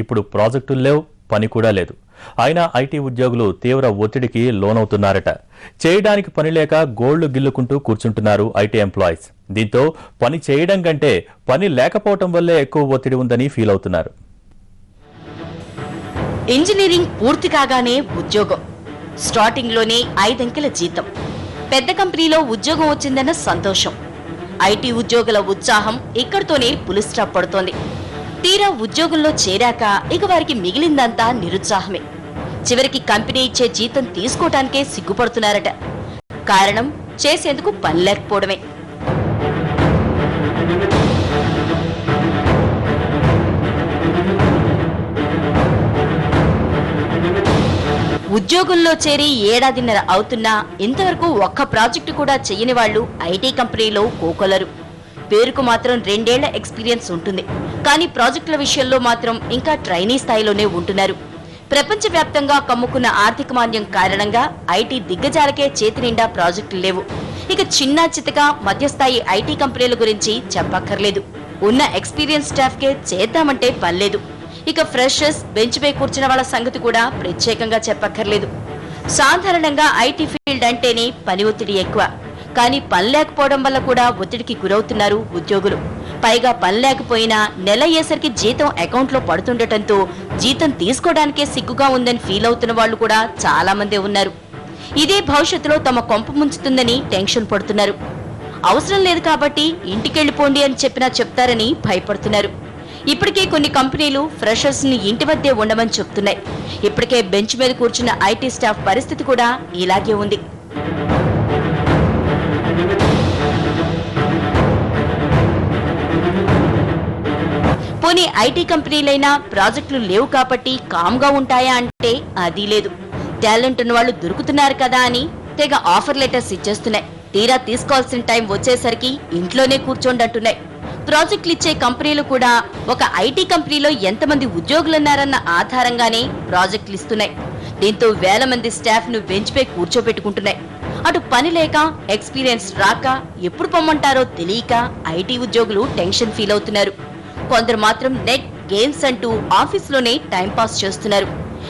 ఇప్పుడు ప్రాజెక్టులు లేవు, పని కూడా లేదు. అయినా ఐటీ ఉద్యోగులు తీవ్ర ఒత్తిడికి లోనవుతున్నారట. చేయడానికి పని లేక గోళ్లు గిల్లుకుంటూ కూర్చుంటున్నారు ఐటీ ఎంప్లాయీస్. దీంతో పని చేయడం కంటే పని లేకపోవడం వల్లే ఎక్కువ ఒత్తిడి ఉందని ఫీల్ అవుతున్నారు. ఇంజనీరింగ్ పూర్తి కాగానే ఉద్యోగం, స్టార్టింగ్ లోనే 5 అంకెల జీతం, పెద్ద కంపెనీలో ఉద్యోగం వచ్చిందన్న సంతోషం. ఐటీ ఉద్యోగుల ఉత్సాహం ఇక్కడితోనే పులి స్టాప్ పడుతోంది. తీరా ఉద్యోగంలో చేరాక ఇక వారికి మిగిలిందంతా నిరుత్సాహమే. చివరికి కంపెనీ ఇచ్చే జీతం తీసుకోవటానికే సిగ్గుపడుతున్నారట. కారణం చేసేందుకు పని లేకపోవడమే. ఉద్యోగంలో చేరి ఏడాదిన్నర అవుతున్నా ఇంతవరకు ఒక్క ప్రాజెక్టు కూడా చెయ్యని వాళ్లు ఐటీ కంపెనీలో కోకొలరు. పేరుకు మాత్రం 2 ఏళ్ల ఎక్స్పీరియన్స్ ఉంటుంది, కానీ ప్రాజెక్టుల విషయంలో మాత్రం ఇంకా ట్రైనీ స్థాయిలోనే ఉంటున్నారు. ప్రపంచవ్యాప్తంగా కమ్ముకున్న ఆర్థిక మాంద్యం కారణంగా ఐటీ దిగ్గజాలకే చేతి నిండా ప్రాజెక్టులు లేవు. ఇక చిన్న చితక మధ్యస్థాయి ఐటీ కంపెనీల గురించి చెప్పక్కర్లేదు. ఉన్న ఎక్స్పీరియన్స్ స్టాఫ్ కే చేద్దామంటే పనిలేదు. ఇక ఫ్రెషర్స్, బెంచ్ పై కూర్చున్న వాళ్ళ సంగతి కూడా ప్రత్యేకంగా చెప్పక్కర్లేదు. సాధారణంగా ఐటీ ఫీల్డ్ అంటేనే పని ఒత్తిడి ఎక్కువ, కానీ పని లేకపోవడం వల్ల కూడా ఒత్తిడికి గురవుతున్నారు ఉద్యోగులు. పైగా పని లేకపోయినా నెల అయ్యేసరికి జీతం అకౌంట్లో పడుతుండటంతో జీతం తీసుకోవడానికే సిగ్గుగా ఉందని ఫీల్ అవుతున్న వాళ్ళు కూడా చాలా మందే ఉన్నారు. ఇదే భవిష్యత్తులో తమ కొంప ముంచుతుందని టెన్షన్ పడుతున్నారు. అవసరం లేదు కాబట్టి ఇంటికెళ్లిపోండి అని చెప్పినా చెప్తారని భయపడుతున్నారు. ఇప్పటికే కొన్ని కంపెనీలు ఫ్రెషర్స్ ని ఇంటి వద్దే ఉండమని చెప్తున్నాయి. ఇప్పటికే బెంచ్ మీద కూర్చున్న ఐటీ స్టాఫ్ పరిస్థితి కూడా ఇలాగే ఉంది. పోనీ ఐటీ కంపెనీలైనా ప్రాజెక్టులు లేవు కాబట్టి కామ్గా ఉంటాయా అంటే అది లేదు. టాలెంట్ ఉన్న వాళ్ళు దొరుకుతున్నారు కదా అని తెగ ఆఫర్ లెటర్స్ ఇచ్చేస్తున్నాయి. తీరా తీసుకోవాల్సిన టైం వచ్చేసరికి ఇంట్లోనే కూర్చోండంటున్నాయి. ప్రాజెక్టులు ఇచ్చే కంపెనీలు కూడా ఒక ఐటీ కంపెనీలో ఎంతమంది ఉద్యోగులున్నారన్న ఆధారంగానే ప్రాజెక్టులు ఇస్తున్నాయి. దీంతో వేల మంది స్టాఫ్ ను బెంచ్ పై కూర్చోబెట్టుకుంటున్నాయి. అటు పని లేక, ఎక్స్పీరియన్స్ రాక, ఎప్పుడు పొమ్మంటారో తెలియక ఐటీ ఉద్యోగులు టెన్షన్ ఫీల్ అవుతున్నారు. కొందరు మాత్రం నెట్, గేమ్స్ అంటూ ఆఫీస్లోనే టైంపాస్ చేస్తున్నారు.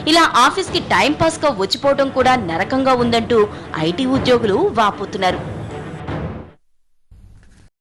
ఇలా ఆఫీస్కి టైంపాస్ గా వచ్చిపోవడం కూడా నరకంగా ఉందంటూ ఐటీ ఉద్యోగులు వాపోతున్నారు.